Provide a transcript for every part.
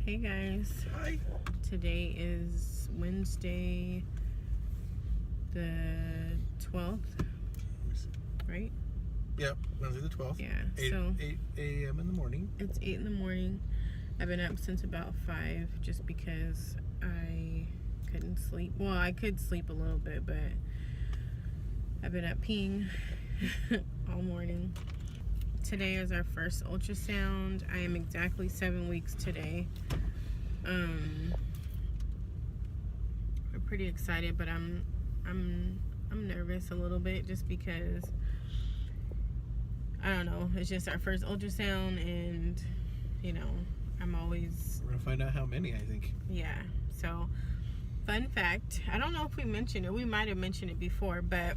Hey guys. Hi. Today is Wednesday the 12th, right? Yep, Wednesday the 12th. Yeah, 8 a.m. in the morning. It's 8 in the morning. I've been up since about 5 just because I couldn't sleep. Well, I could sleep a little bit, but I've been up peeing all morning. Today is our first ultrasound. I am exactly 7 weeks today. I'm pretty excited, but I'm nervous a little bit just because I don't know. It's just our first ultrasound, and you know, I'm always. We're gonna find out how many. I think. Yeah. So, fun fact. I don't know if we mentioned it. We might have mentioned it before, but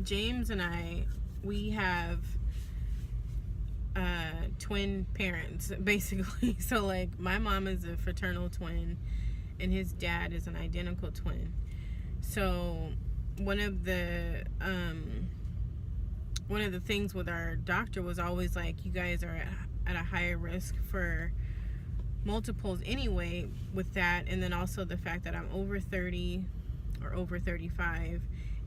James and I, we have twin parents basically. So like my mom is a fraternal twin and his dad is an identical twin. So one of the things with our doctor was always like, you guys are at a higher risk for multiples anyway with that, and then also the fact that I'm over 30 or over 35,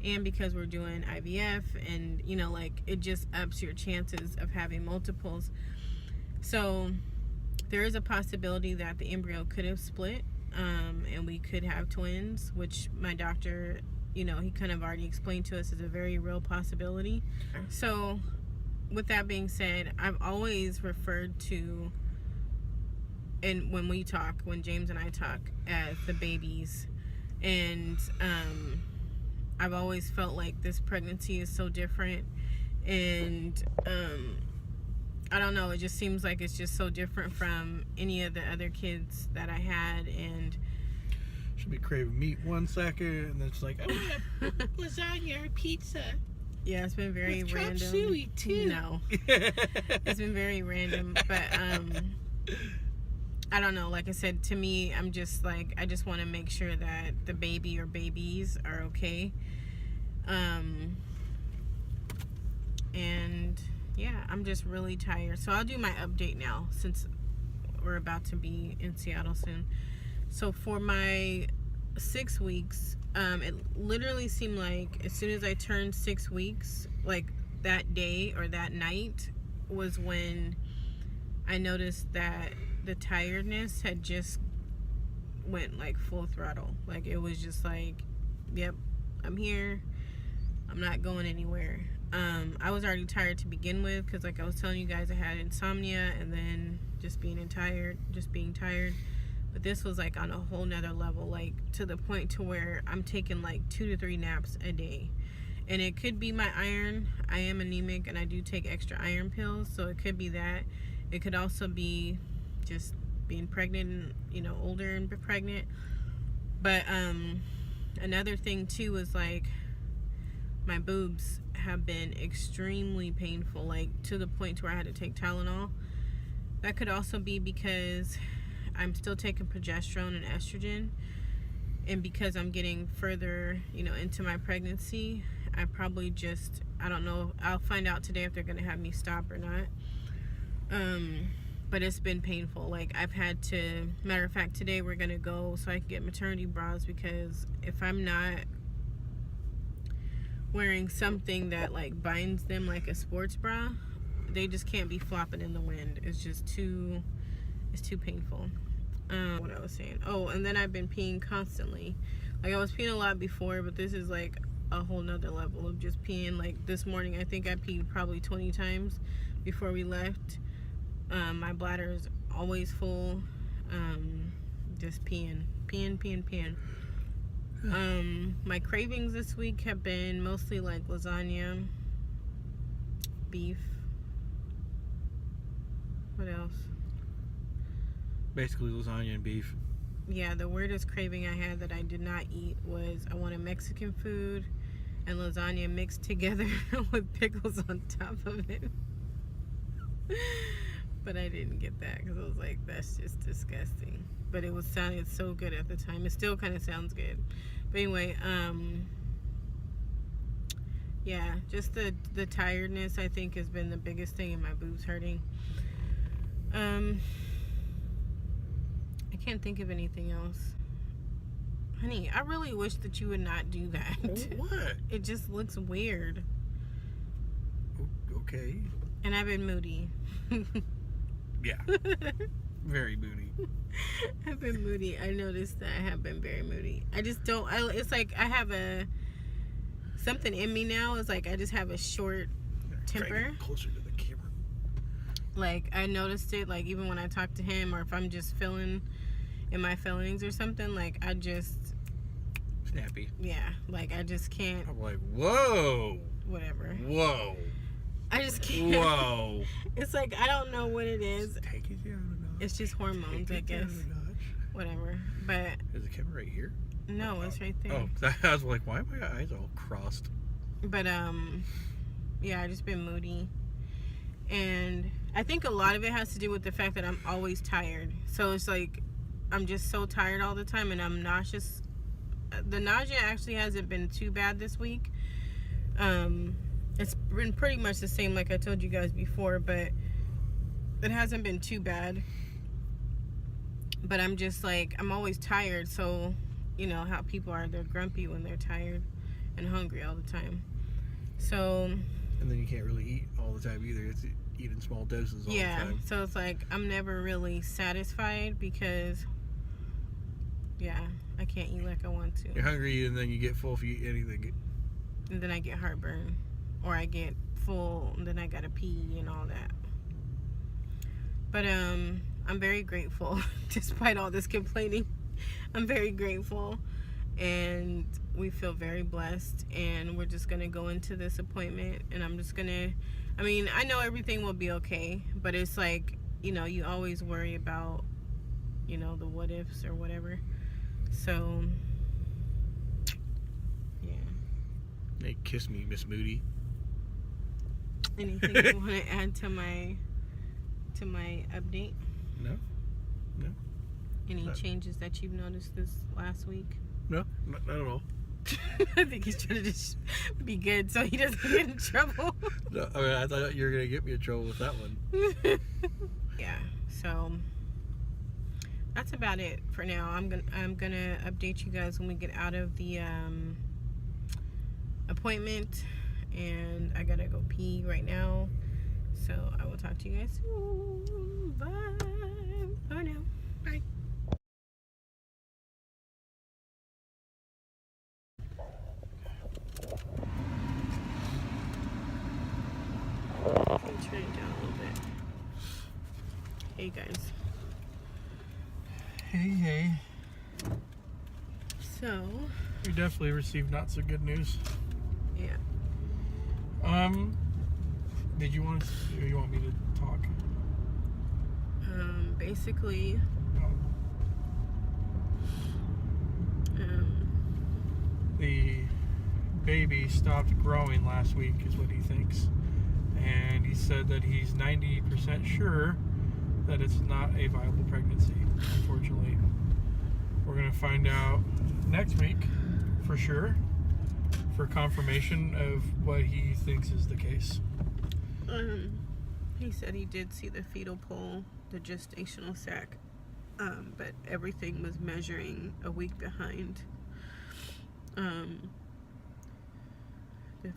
and because we're doing IVF, and you know, like, it just ups your chances of having multiples. So there is a possibility that the embryo could have split, and we could have twins, which my doctor, you know, he kind of already explained to us is a very real possibility. So with that being said, I've always referred to, and when James and I talk, as the babies. And I've always felt like this pregnancy is so different, and I don't know, it just seems like it's just so different from any of the other kids that I had. And should be craving meat 1 second, and then it's like, I want lasagna or pizza. Yeah, it's been very with random. Chop suey too. No, it's been very random, but I don't know. Like I said, to me, I'm just like, I just want to make sure that the baby or babies are okay. And yeah, I'm just really tired. So I'll do my update now since we're about to be in Seattle soon. So for my 6 weeks, it literally seemed like as soon as I turned 6 weeks, like that day or that night was when I noticed that the tiredness had just went like full throttle. Like it was just like, yep, I'm here, I'm not going anywhere. I was already tired to begin with because, like I was telling you guys, I had insomnia and then just being tired. But this was like on a whole nother level, like to the point to where I'm taking like 2 to 3 naps a day. And it could be my iron. I am anemic and I do take extra iron pills, so it could be that. It could also be just being pregnant and, you know, older and pregnant. But another thing too is like my boobs have been extremely painful, like to the point to where I had to take Tylenol. That could also be because I'm still taking progesterone and estrogen, and because I'm getting further, you know, into my pregnancy, I probably just, I don't know, I'll find out today if they're gonna have me stop or not. But it's been painful. Like I've had to, matter of fact, today we're gonna go so I can get maternity bras, because if I'm not wearing something that like binds them like a sports bra, they just can't be flopping in the wind. It's just too, it's too painful. What I was saying, oh, and then I've been peeing constantly. Like I was peeing a lot before, but this is like a whole nother level of just peeing. Like this morning I think I peed probably 20 times before we left. My bladder is always full. Just peeing. My cravings this week have been mostly like lasagna, beef. What else? Basically lasagna and beef. Yeah, the weirdest craving I had that I did not eat was I wanted Mexican food and lasagna mixed together with pickles on top of it. But I didn't get that because I was like, that's just disgusting. But it was sounded so good at the time. It still kind of sounds good. But anyway, yeah, just the tiredness, I think, has been the biggest thing, in my boobs hurting. can't think of anything else. Honey, I really wish that you would not do that. What? It just looks weird. Okay. And I've been moody. Yeah. Very moody. I've been moody. I noticed that I have been very moody. I just don't. It's like I have something in me now. It's like I just have a short temper. Try to get closer to the camera. Like I noticed it. Like even when I talk to him, or if I'm just feeling in my feelings or something, like I just snappy. Yeah. Like I just can't. I'm like, whoa. Whatever. Whoa. I just can't. Whoa. It's like I don't know what it is. Take it down a notch. It's just hormones, I guess. Whatever. But is the camera right here? no, it's right there. Oh, I was like, why are my eyes all crossed? But yeah, I just been moody, and I think a lot of it has to do with the fact that I'm always tired. So it's like I'm just so tired all the time, and I'm nauseous. The nausea actually hasn't been too bad this week. It's been pretty much the same like I told you guys before, but it hasn't been too bad. But I'm just like, I'm always tired, so you know how people are, they're grumpy when they're tired and hungry all the time. So and then you can't really eat all the time either. It's eating small doses all the time. So it's like I'm never really satisfied because I can't eat like I want to. You're hungry and then you get full if you eat anything. And then I get heartburn, or I get full and then I gotta pee and all that. But I'm very grateful despite all this complaining. I'm very grateful, and we feel very blessed, and we're just gonna go into this appointment, and I'm just gonna, I mean, I know everything will be okay, but it's like, you know, you always worry about, you know, the what ifs or whatever. So yeah. Hey, kiss me, Miss Moody. Anything you want to add to my update? No. Any changes that you've noticed this last week? No, not at all. I think he's trying to just be good so he doesn't get in trouble. No, I mean, I thought you were gonna get me in trouble with that one. Yeah, so that's about it for now. I'm gonna update you guys when we get out of the appointment, and I gotta go pee right now. So I will talk to you guys soon. Bye. Bye now. Bye. Let me turn it down a little bit. Hey guys. Hey. So We definitely received not so good news. yeah. Did you want me to talk? Basically, the baby stopped growing last week is what he thinks, and he said that he's 90% sure that it's not a viable pregnancy. Unfortunately, we're gonna find out next week for sure, for confirmation of what he thinks is the case. he said he did see the fetal pole, the gestational sac, but everything was measuring a week behind. The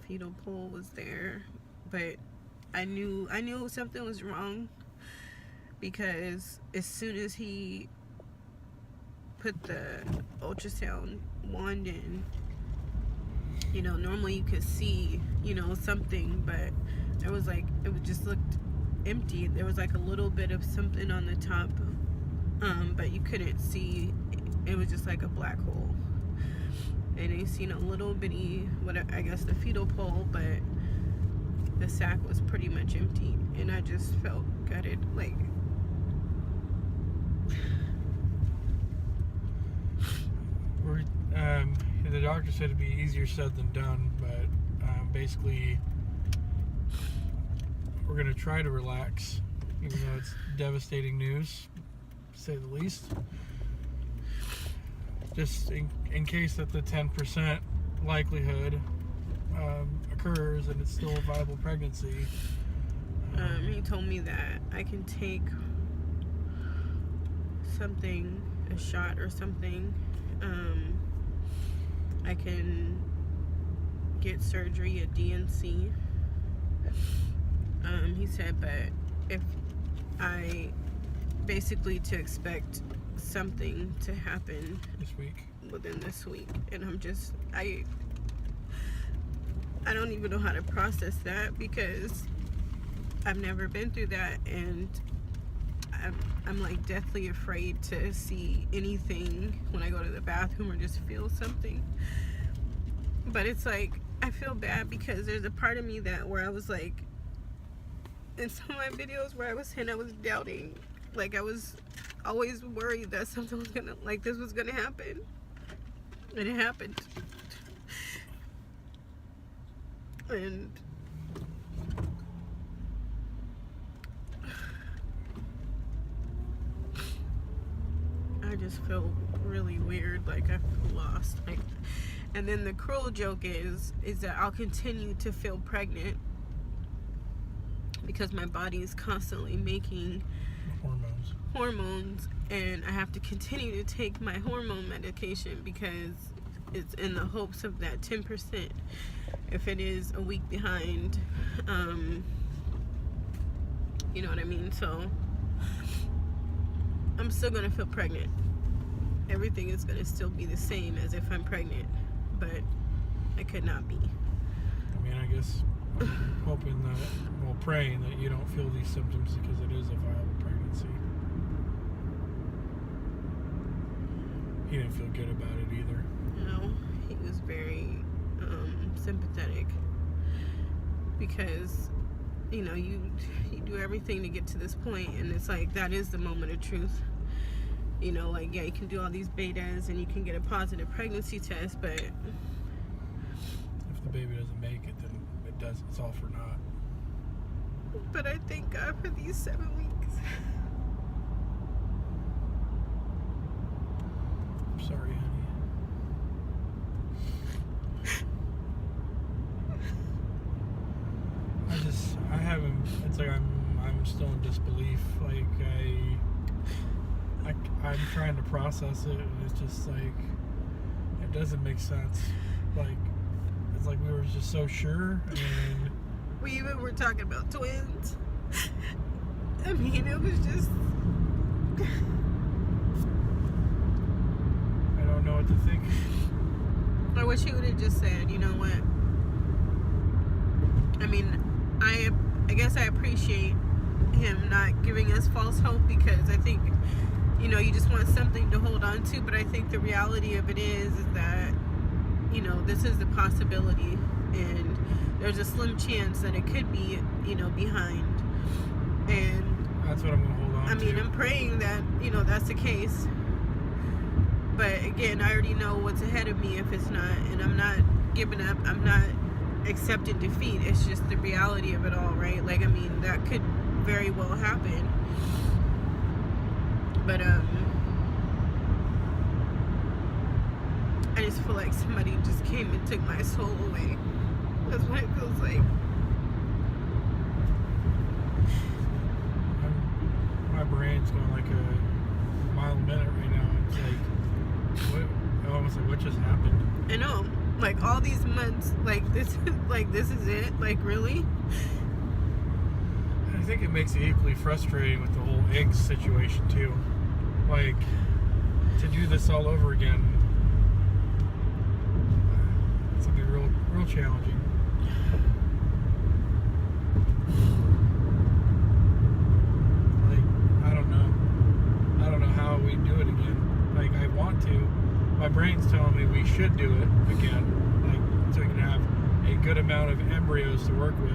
fetal pole was there, but I knew something was wrong, because as soon as he put the ultrasound wand in, you know, normally you could see, you know, something, but it was like, it just looked empty. There was like a little bit of something on the top, but you couldn't see. It was just like a black hole. And I seen a little bitty, I guess the fetal pole, but the sac was pretty much empty, and I just felt gutted. Like, the doctor said it'd be easier said than done, but basically we're gonna try to relax, even though it's devastating news, to say the least. Just in case that the 10% likelihood occurs and it's still a viable pregnancy. he told me that I can take something, a shot or something, I can get surgery at DNC. He said, but if I basically to expect something to happen this week, within this week, and I don't even know how to process that because I've never been through that, and I'm like deathly afraid to see anything when I go to the bathroom or just feel something. But it's like I feel bad because there's a part of me that where I was like, in some of my videos where I was saying I was doubting, like I was always worried that something was gonna, like this was gonna happen, and it happened. And I just feel really weird, like I feel lost. Like, and then the cruel joke is that I'll continue to feel pregnant because my body is constantly making hormones, and I have to continue to take my hormone medication because it's in the hopes of that 10%. If it is a week behind, you know what I mean? So I'm still gonna feel pregnant. Everything is gonna still be the same as if I'm pregnant, but I could not be. I mean, I guess I'm hoping that, well, praying that you don't feel these symptoms because it is a viable pregnancy. He didn't feel good about it either. No, he was very sympathetic because, you know, you do everything to get to this point, and it's like that is the moment of truth. You know, like, yeah, you can do all these betas and you can get a positive pregnancy test, but if the baby doesn't make it, then it's all for naught. But I thank God for these 7 weeks. I'm sorry, honey. I haven't, it's like I'm still in disbelief. Like I'm trying to process it, and it's just like, it doesn't make sense. Like, it's like we were just so sure, and we even were talking about twins. I mean, it was just, I don't know what to think. I wish he would have just said, you know what? I mean, I guess I appreciate him not giving us false hope, because I think, you know, you just want something to hold on to, but I think the reality of it is that, you know, this is the possibility, and there's a slim chance that it could be, you know, behind. And that's what I'm gonna hold on to. I mean, I'm praying that, you know, that's the case. But again, I already know what's ahead of me if it's not, and I'm not giving up. I'm not accepting defeat. It's just the reality of it all, right? Like, I mean, that could very well happen. But I just feel like somebody just came and took my soul away. That's what it feels like. My brain's going like a mile a minute right now. It's like, what? I'm almost like, what just happened? I know. Like, all these months, like this is it? Like, really? I think it makes it equally frustrating with the whole eggs situation too. Like, to do this all over again, it's gonna be real challenging. Like, I don't know how we do it again. Like, I want to. My brain's telling me we should do it again, like, so we can have a good amount of embryos to work with.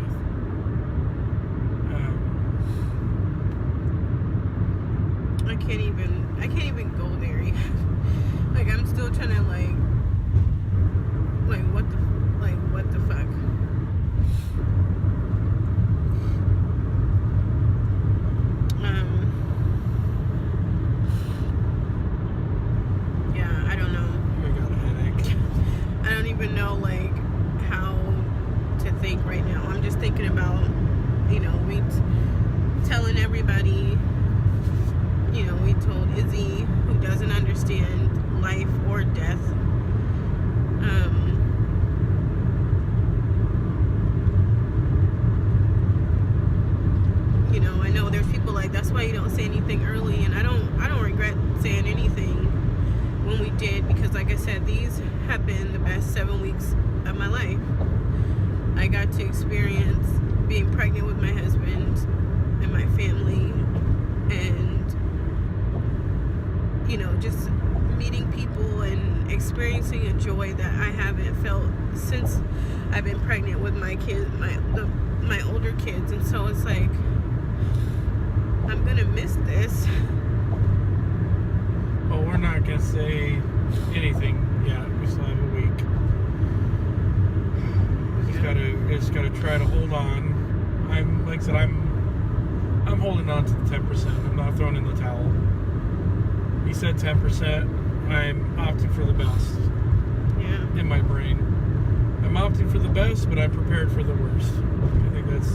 I can't even go there yet. Like, I'm still trying to like what the fuck. Yeah, I don't know. I got a headache. I don't even know like how to think right now. I'm just thinking about, you know, we telling everybody. You know, we told Izzy, understand life or death. You know, I know there's people like, that's why you don't say anything early, and I don't regret saying anything when we did, because like I said, these have been the best 7 weeks of my life. I got to experience being pregnant with my husband and my family, and you know, just meeting people and experiencing a joy that I haven't felt since I've been pregnant with my kids, my older kids. And so it's like, I'm gonna miss this. Well, we're not gonna say anything yet. We still have a week. We just gotta try to hold on. Like I said, I'm holding on to the 10%. I'm not throwing in the towel. He said 10%. I'm opting for the best. Yeah. In my brain, I'm opting for the best, but I'm prepared for the worst. I think that's